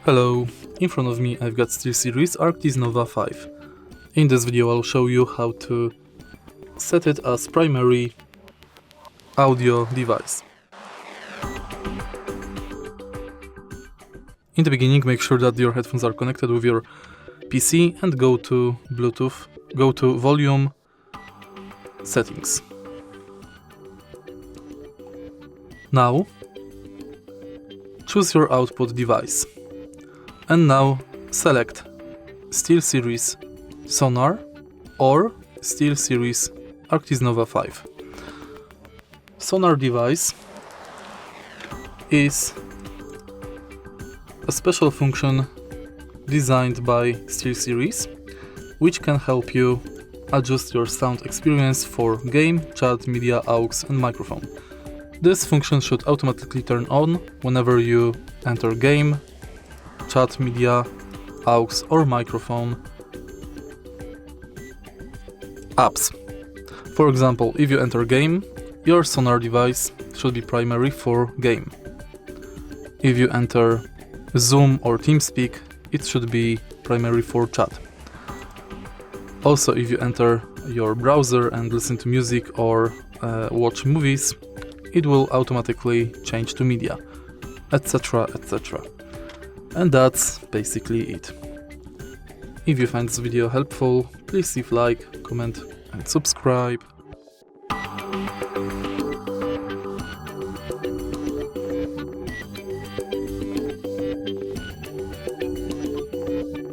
Hello, in front of me I've got SteelSeries Arctis Nova 5. In this video I'll show you how to set it as primary audio device. In the beginning, make sure that your headphones are connected with your PC and go to Bluetooth, go to volume settings. Now choose your output device. And now select SteelSeries Sonar or SteelSeries Arctis Nova 5. Sonar device is a special function designed by SteelSeries, which can help you adjust your sound experience for game, chat, media, aux and microphone. This function should automatically turn on whenever you enter game, chat, media, aux or microphone apps. For example, if you enter game, your sonar device should be primary for game. If you enter Zoom or TeamSpeak, it should be primary for chat. Also, if you enter your browser and listen to music or watch movies, it will automatically change to media, etc, etc. And that's basically it. If you find this video helpful, please leave like, comment and subscribe.